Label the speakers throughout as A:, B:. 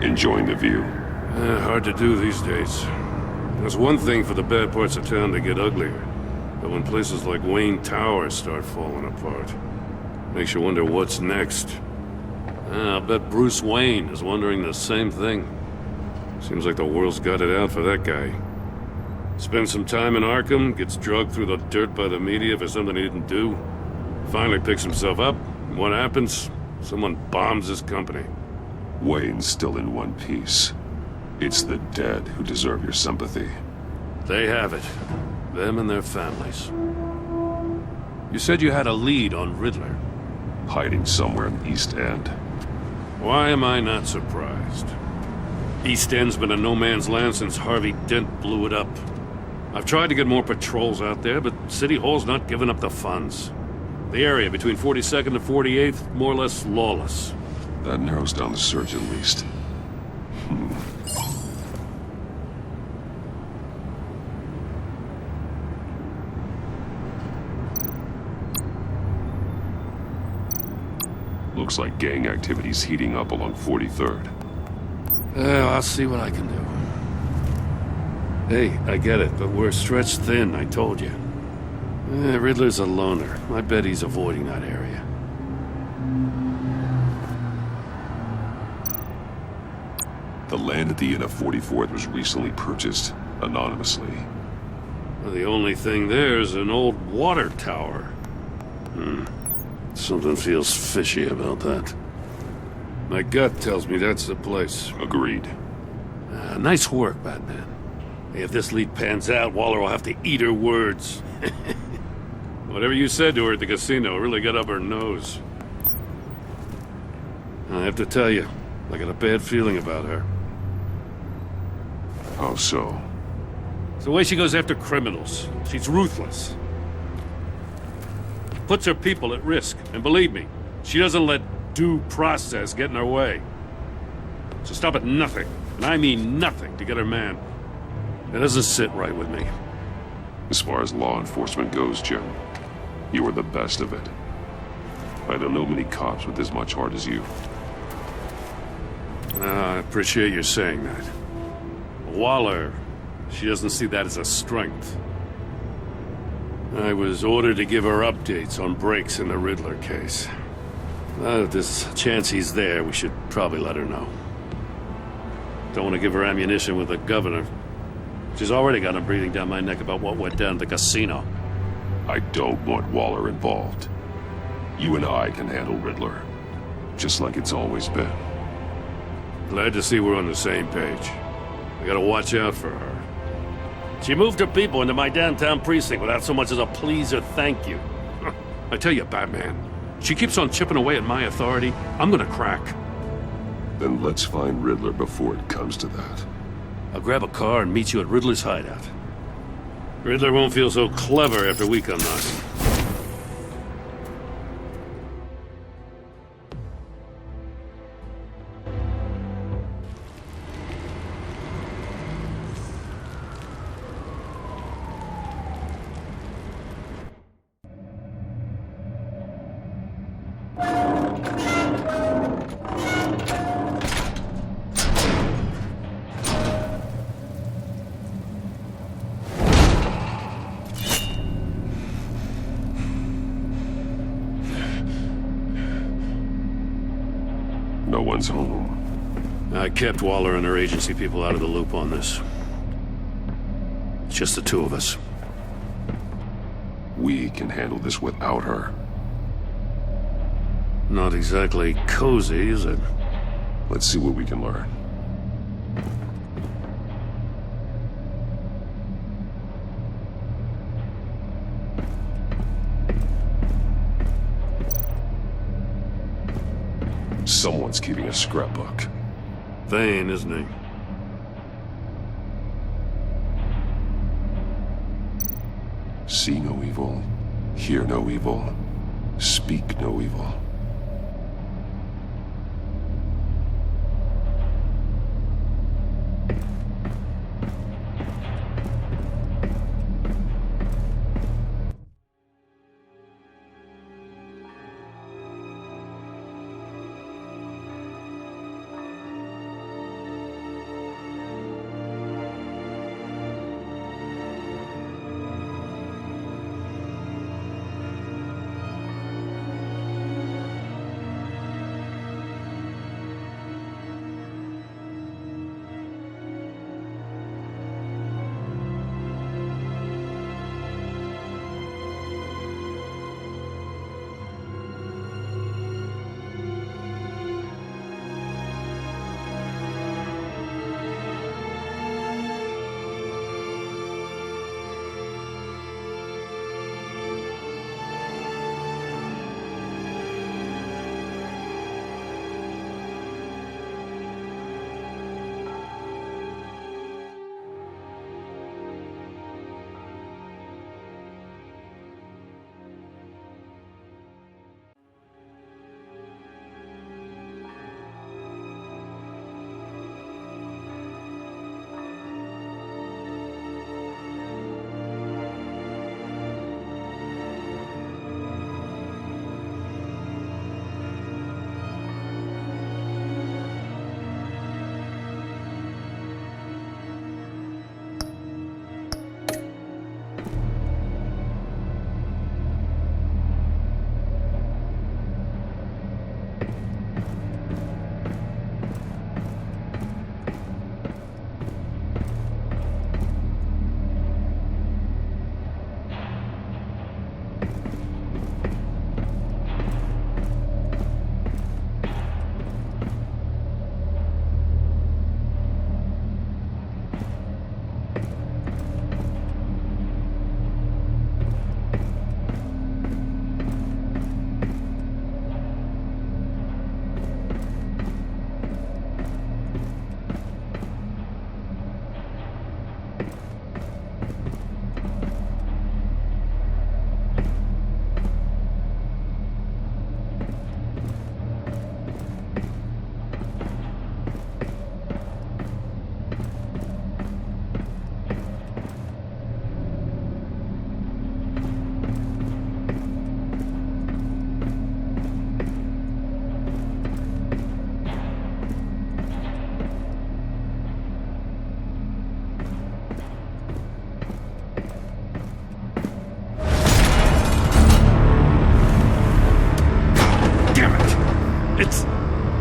A: Enjoying the view?
B: Hard to do these days. There's one thing for the bad parts of town to get uglier. But when places like Wayne Tower start falling apart, makes you wonder what's next. I'll bet Bruce Wayne is wondering the same thing. Seems like the world's got it out for that guy. Spends some time in Arkham, gets dragged through the dirt by the media for something he didn't do. Finally picks himself up, and what happens? Someone bombs his company.
A: Wayne's still in one piece. It's the dead who deserve your sympathy.
B: They have it. Them and their families. You said you had a lead on Riddler.
A: Hiding somewhere in the East End.
B: Why am I not surprised? East End's been a no-man's land since Harvey Dent blew it up. I've tried to get more patrols out there, but City Hall's not giving up the funds. The area between 42nd and 48th, more or less lawless.
A: That narrows down the search at least. Looks like gang activity's heating up along 43rd.
B: Well, I'll see what I can do. Hey, I get it, but we're stretched thin, I told you. Riddler's a loner. I bet he's avoiding that area.
A: The land at the end of 44th was recently purchased, anonymously.
B: Well, the only thing there is an old water tower. Something feels fishy about that. My gut tells me that's the place.
A: Agreed.
B: Nice work, Batman. If this lead pans out, Waller will have to eat her words. Whatever you said to her at the casino really got up her nose. I have to tell you, I got a bad feeling about her.
A: How so?
B: It's the way she goes after criminals. She's ruthless. Puts her people at risk. And believe me, she doesn't let due process get in her way. She'll stop at nothing, and I mean nothing, to get her man. It doesn't sit right with me.
A: As far as law enforcement goes, Jim, you are the best of it. I don't know many cops with as much heart as you.
B: I appreciate you saying that. Waller, she doesn't see that as a strength. I was ordered to give her updates on breaks in the Riddler case. If there's a chance he's there, we should probably let her know. Don't want to give her ammunition with the governor. She's already got him breathing down my neck about what went down at the casino.
A: I don't want Waller involved. You and I can handle Riddler, just like it's always been.
B: Glad to see we're on the same page. I gotta watch out for her. She moved her people into my downtown precinct without so much as a please or thank you. I tell you, Batman, she keeps on chipping away at my authority. I'm gonna crack.
A: Then let's find Riddler before it comes to that.
B: I'll grab a car and meet you at Riddler's hideout. Riddler won't feel so clever after we come knocking.
A: No one's home.
B: I kept Waller and her agency people out of the loop on this. It's just the two of us.
A: We can handle this without her.
B: Not exactly cozy, is it?
A: Let's see what we can learn. Someone's keeping a scrapbook.
B: Vain, isn't he?
A: See no evil, hear no evil, speak no evil.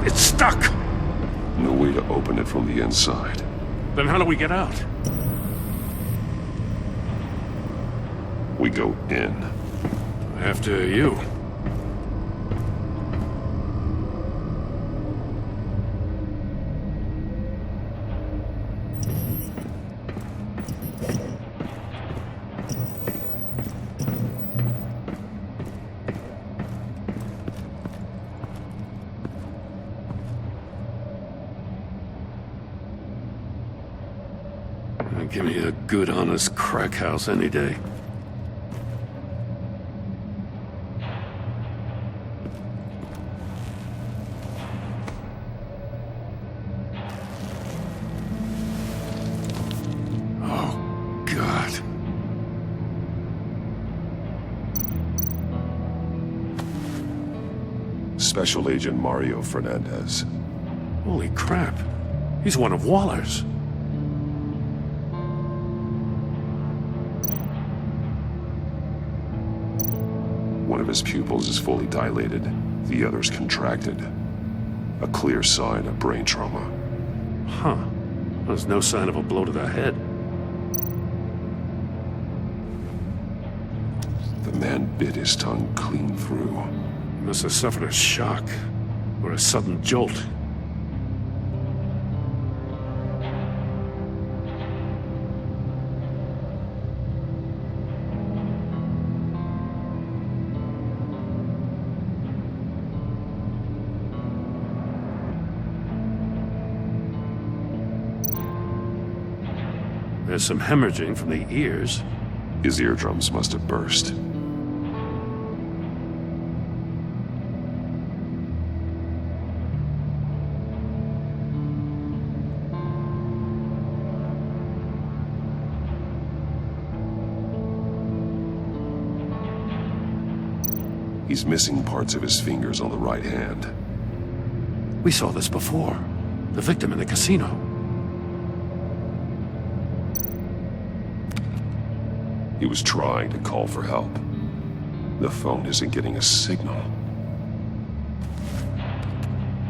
B: It's stuck!
A: No way to open it from the inside.
B: Then how do we get out?
A: We go in.
B: After you. Give me a good, honest crack house any day. Oh, God.
A: Special Agent Mario Fernandez.
B: Holy crap. He's one of Waller's.
A: One of his pupils is fully dilated, the other's contracted. A clear sign of brain trauma.
B: Huh. There's no sign of a blow to the head.
A: The man bit his tongue clean through.
B: He must have suffered a shock, or a sudden jolt. There's some hemorrhaging from the ears.
A: His eardrums must have burst. He's missing parts of his fingers on the right hand.
B: We saw this before. The victim in the casino.
A: He was trying to call for help. The phone isn't getting a signal.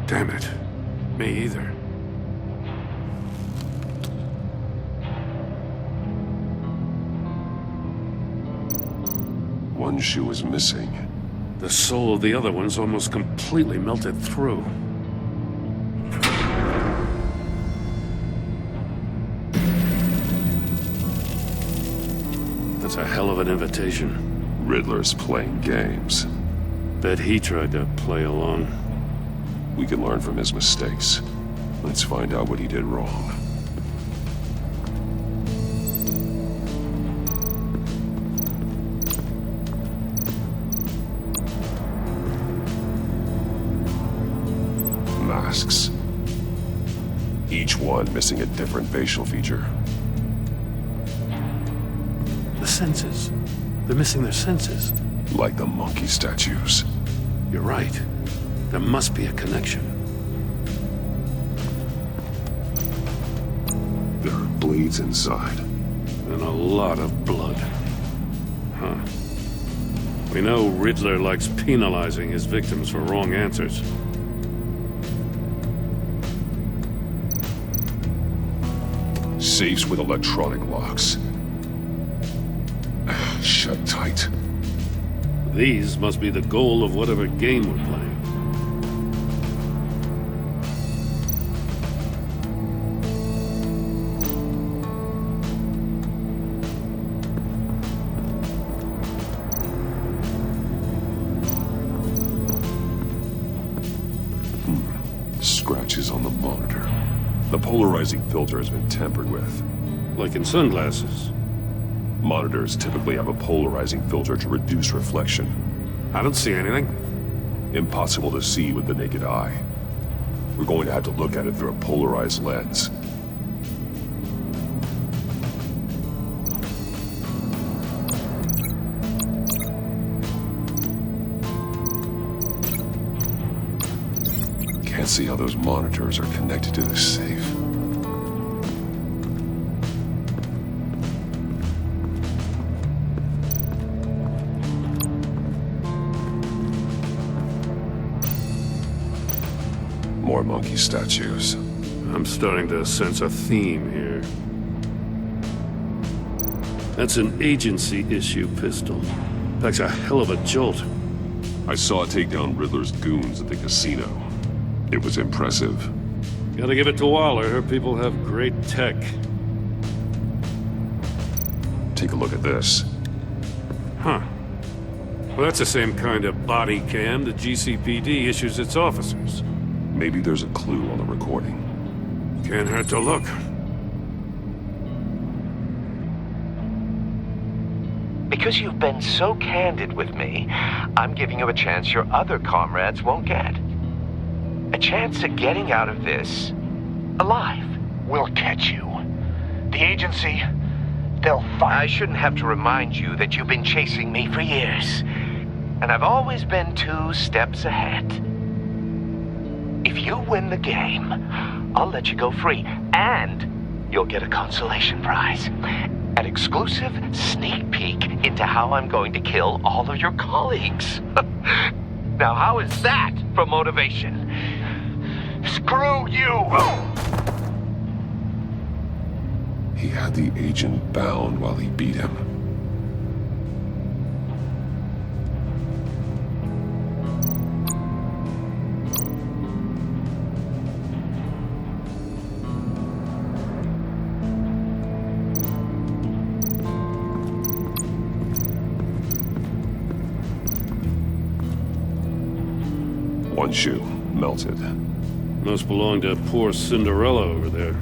B: Damn it. Me either.
A: One shoe is missing.
B: The sole of the other one's almost completely melted through. That's a hell of an invitation.
A: Riddler's playing games.
B: Bet he tried to play along.
A: We can learn from his mistakes. Let's find out what he did wrong. Masks. Each one missing a different facial feature.
B: The senses. They're missing their senses.
A: Like the monkey statues.
B: You're right. There must be a connection.
A: There are bleeds inside.
B: And a lot of blood. Huh. We know Riddler likes penalizing his victims for wrong answers.
A: Safes with electronic locks. Shut tight.
B: These must be the goal of whatever game we're playing.
A: Scratches on the monitor. The polarizing filter has been tampered with.
B: Like in sunglasses.
A: Monitors typically have a polarizing filter to reduce reflection.
B: I don't see anything.
A: Impossible to see with the naked eye. We're going to have to look at it through a polarized lens. Can't see how those monitors are connected to this safe. More monkey statues.
B: I'm starting to sense a theme here. That's an agency issue pistol. Packs a hell of a jolt.
A: I saw it take down Riddler's goons at the casino. It was impressive.
B: Gotta give it to Waller. Her people have great tech.
A: Take a look at this.
B: Huh. Well, that's the same kind of body cam the GCPD issues its officers.
A: Maybe there's a clue on the recording.
B: Can't hurt to look.
C: Because you've been so candid with me, I'm giving you a chance your other comrades won't get. A chance at getting out of this alive.
D: We'll catch you. The agency, they'll find...
C: I shouldn't have to remind you that you've been chasing me for years. And I've always been 2 steps ahead. If you win the game, I'll let you go free. And you'll get a consolation prize. An exclusive sneak peek into how I'm going to kill all of your colleagues. Now, how is that for motivation?
D: Screw you!
A: He had the agent bound while he beat him. One shoe, melted.
B: Must belong to poor Cinderella over there.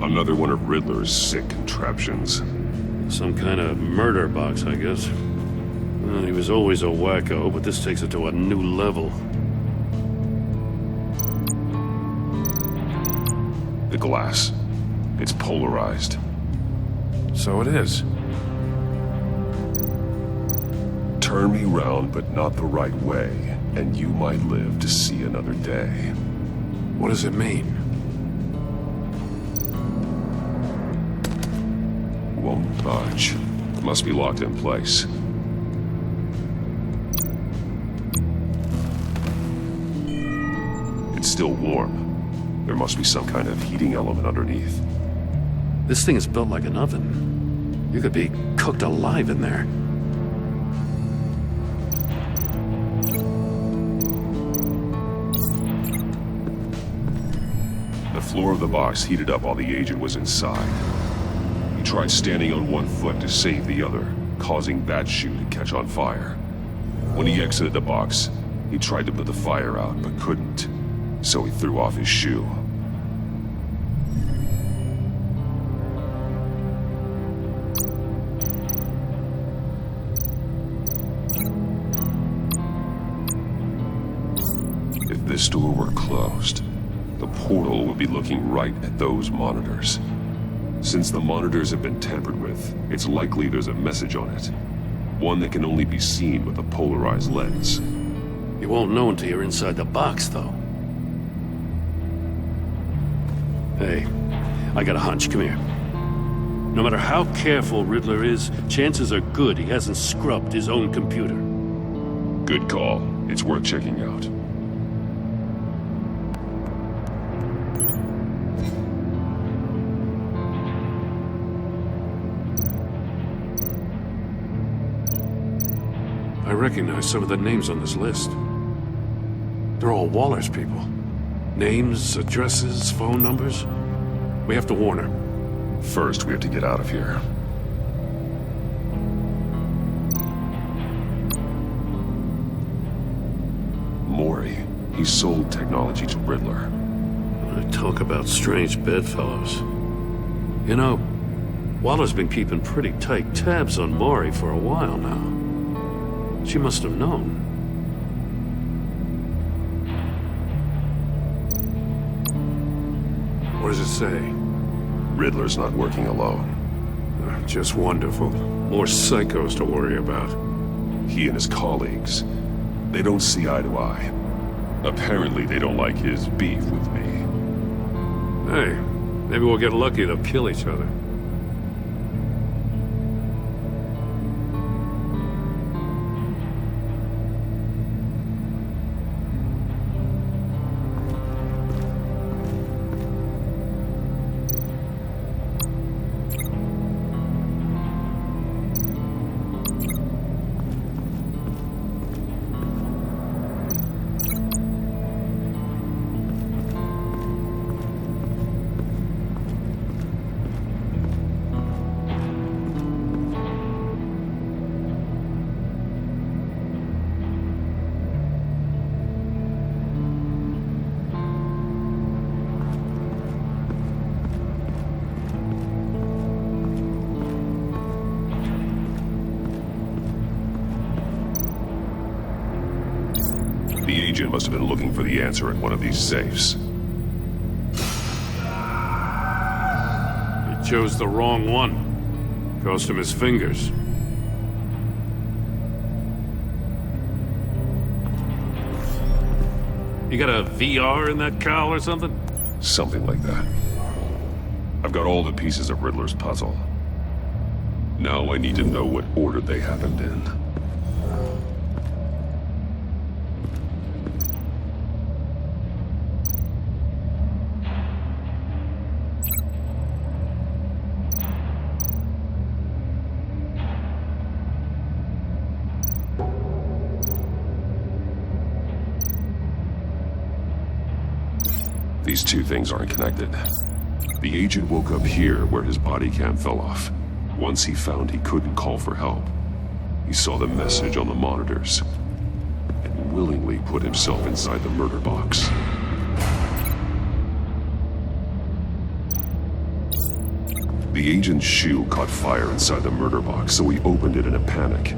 A: Another one of Riddler's sick contraptions.
B: Some kind of murder box, I guess. Well, he was always a wacko, but this takes it to a new level.
A: The glass. It's polarized.
B: So it is.
A: Turn me round, but not the right way, and you might live to see another day.
B: What does it mean?
A: Won't budge. Must be locked in place. It's still warm. There must be some kind of heating element underneath.
B: This thing is built like an oven. You could be cooked alive in there.
A: The floor of the box heated up while the agent was inside. He tried standing on one foot to save the other, causing that shoe to catch on fire. When he exited the box, he tried to put the fire out, but couldn't. So he threw off his shoe. If this door were closed, the portal would be looking right at those monitors. Since the monitors have been tampered with, it's likely there's a message on it. One that can only be seen with a polarized lens.
B: You won't know until you're inside the box, though. Hey, I got a hunch. Come here. No matter how careful Riddler is, chances are good he hasn't scrubbed his own computer.
A: Good call. It's worth checking out.
B: I recognize some of the names on this list. They're all Waller's people. Names, addresses, phone numbers. We have to warn her.
A: First, we have to get out of here. Maury, he sold technology to Riddler.
B: Talk about strange bedfellows. You know, Waller's been keeping pretty tight tabs on Maury for a while now. She must have known. What does it say?
A: Riddler's not working alone.
B: Just wonderful. More psychos to worry about.
A: He and his colleagues, they don't see eye to eye. Apparently they don't like his beef with me.
B: Hey, maybe we'll get lucky to kill each other.
A: The agent must have been looking for the answer in one of these safes.
B: He chose the wrong one. Cost him his fingers. You got a VR in that cowl or something?
A: Something like that. I've got all the pieces of Riddler's puzzle. Now I need to know what order they happened in. These two things aren't connected. The agent woke up here where his body cam fell off. Once he found he couldn't call for help, he saw the message on the monitors and willingly put himself inside the murder box. The agent's shoe caught fire inside the murder box, so he opened it in a panic.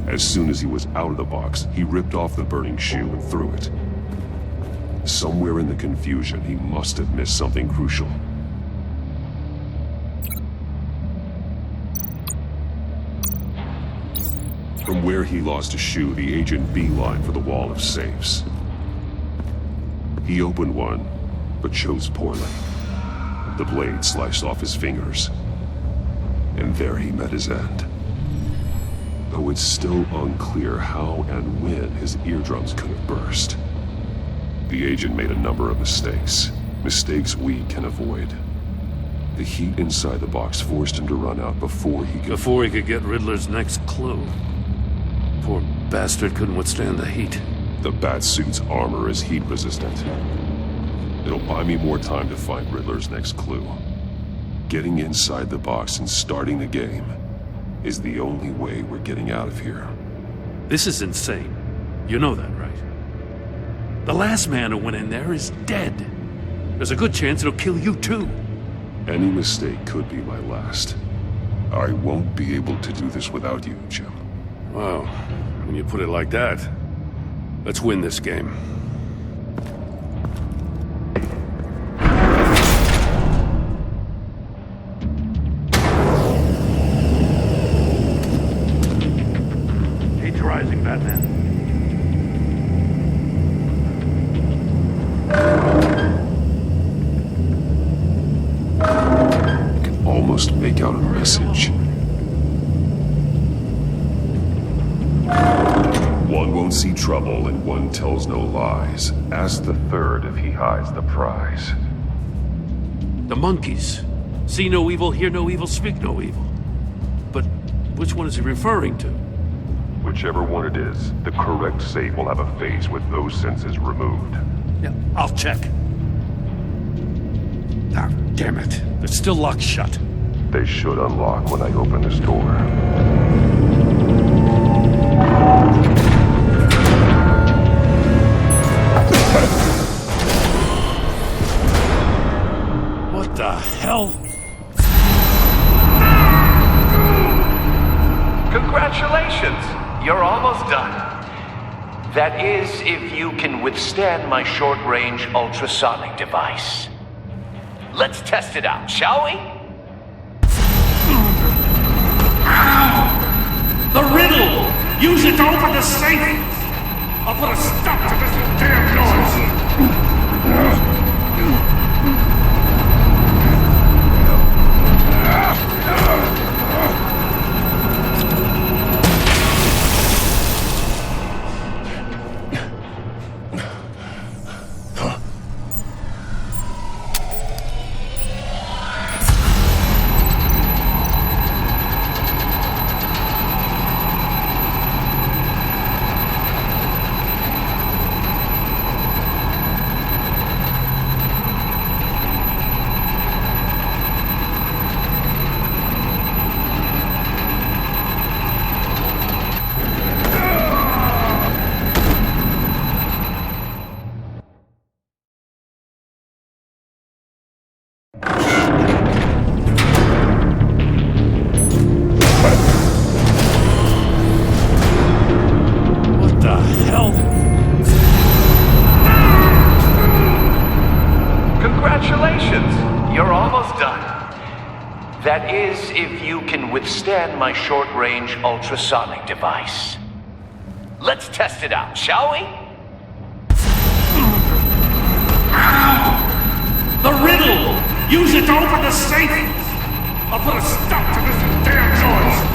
A: As soon as he was out of the box, he ripped off the burning shoe and threw it. Somewhere in the confusion, he must have missed something crucial. From where he lost a shoe, the agent beelined for the wall of safes. He opened one, but chose poorly. The blade sliced off his fingers. And there he met his end. Though it's still unclear how and when his eardrums could have burst. The agent made a number of mistakes. Mistakes we can avoid. The heat inside the box forced him to run out before he could
B: get Riddler's next clue. Poor bastard couldn't withstand the heat.
A: The Batsuit's armor is heat resistant. It'll buy me more time to find Riddler's next clue. Getting inside the box and starting the game is the only way we're getting out of here.
B: This is insane. You know that, right? The last man who went in there is dead. There's a good chance it'll kill you too.
A: Any mistake could be my last. I won't be able to do this without you, Jim.
B: Well, when you put it like that, let's win this game.
D: Heat's rising, Batman.
A: I can almost make out a message. One won't see trouble and one tells no lies. Ask the third if he hides the prize.
B: The monkeys. See no evil, hear no evil, speak no evil. But which one is he referring to?
A: Whichever one it is, the correct safe will have a face with those senses removed.
E: Yeah, I'll check. Ah, damn it. They're still locked shut.
A: They should unlock when I open this door.
E: What the hell?
C: Congratulations! You're almost done. That is, if you can withstand my short-range ultrasonic device. Let's test it out, shall we?
E: The riddle! Use it to open the safe! I'll put a stop to this damn noise!
C: That is, if you can withstand my short-range ultrasonic device. Let's test it out, shall we?
E: The riddle! Use it to open the safe! I'll put a stop to this damn noise!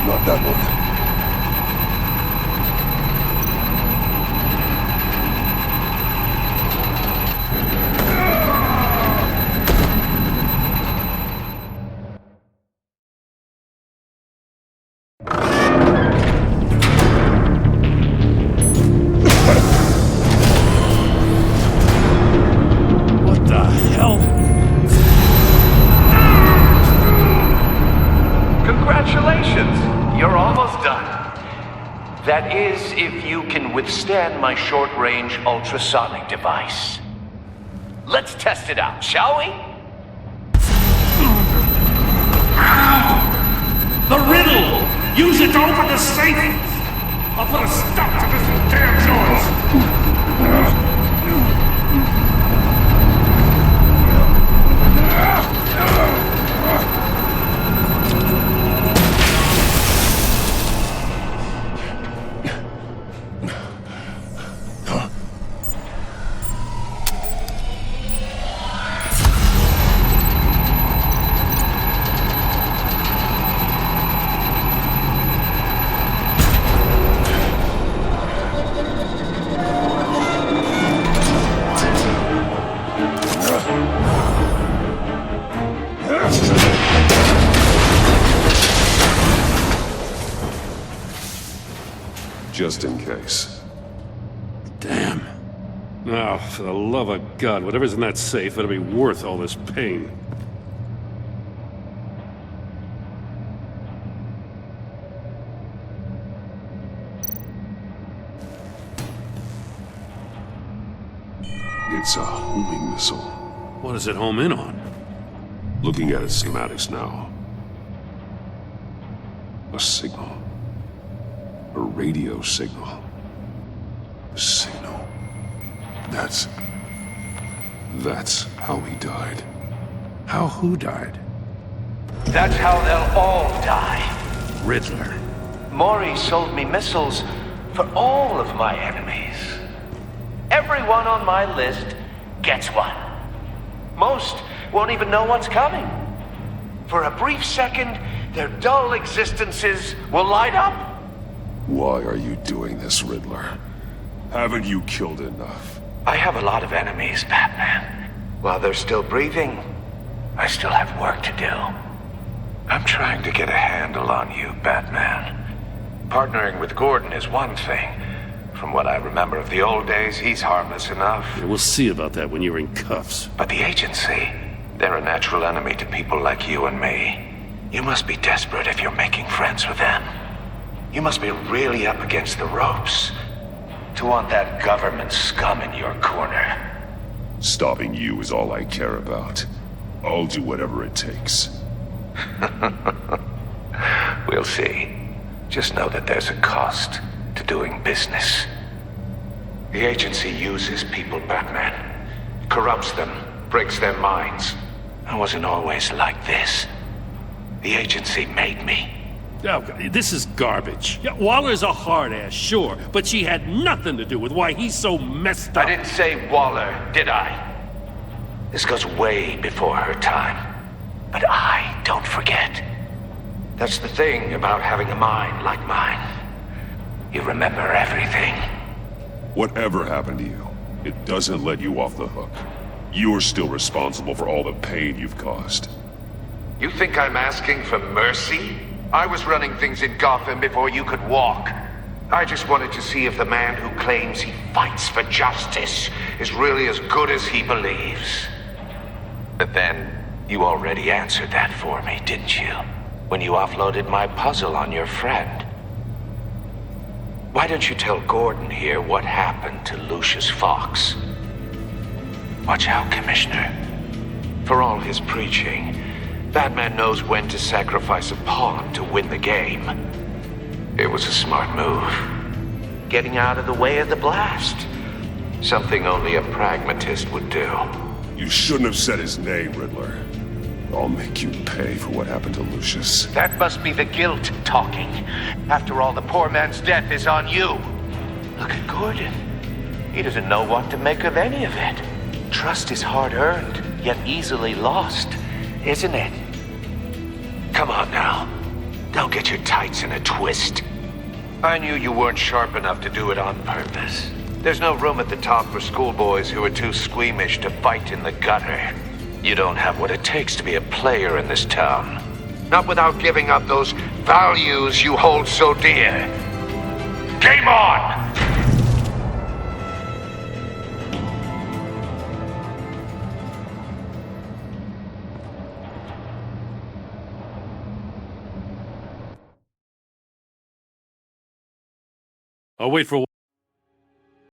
A: Not that one.
E: What the hell?
C: Congratulations! You're almost done. That is, if you can withstand my short-range ultrasonic device. Let's test it out, shall we?
E: The riddle! Use it to open the safe! I'll put a stop to this damn noise!
A: Just in case.
E: Damn.
B: Now, for the love of God, whatever's in that safe better be worth all this pain.
A: It's a homing missile.
B: What does it home in on?
A: Looking at its schematics now. A signal. A radio signal. A signal. That's how he died.
E: How who died?
C: That's how they'll all die.
F: Riddler.
C: Maury sold me missiles for all of my enemies. Everyone on my list gets one. Most won't even know what's coming. For a brief second, their dull existences will light up.
A: Why are you doing this, Riddler? Haven't you killed enough?
C: I have a lot of enemies, Batman. While they're still breathing, I still have work to do. I'm trying to get a handle on you, Batman. Partnering with Gordon is one thing. From what I remember of the old days, he's harmless enough.
B: Yeah, we'll see about that when you're in cuffs.
C: But the agency, they're a natural enemy to people like you and me. You must be desperate if you're making friends with them. You must be really up against the ropes to want that government scum in your corner.
A: Stopping you is all I care about. I'll do whatever it takes.
C: We'll see. Just know that there's a cost to doing business. The agency uses people, Batman. Corrupts them, breaks their minds. I wasn't always like this. The agency made me.
F: Oh, this is garbage. Yeah, Waller's a hard ass, sure, but she had nothing to do with why he's so messed up.
C: I didn't say Waller, did I? This goes way before her time. But I don't forget. That's the thing about having a mind like mine. You remember everything.
A: Whatever happened to you, it doesn't let you off the hook. You're still responsible for all the pain you've caused.
C: You think I'm asking for mercy? I was running things in Gotham before you could walk. I just wanted to see if the man who claims he fights for justice is really as good as he believes. But then, you already answered that for me, didn't you? When you offloaded my puzzle on your friend. Why don't you tell Gordon here what happened to Lucius Fox? Watch out, Commissioner. For all his preaching, Batman knows when to sacrifice a pawn to win the game. It was a smart move. Getting out of the way of the blast. Something only a pragmatist would do.
A: You shouldn't have said his name, Riddler. I'll make you pay for what happened to Lucius.
C: That must be the guilt talking. After all, the poor man's death is on you. Look at Gordon. He doesn't know what to make of any of it. Trust is hard-earned, yet easily lost, isn't it? Come on now. Don't get your tights in a twist. I knew you weren't sharp enough to do it on purpose. There's no room at the top for schoolboys who are too squeamish to fight in the gutter. You don't have what it takes to be a player in this town. Not without giving up those values you hold so dear. Game on!
B: I'll wait for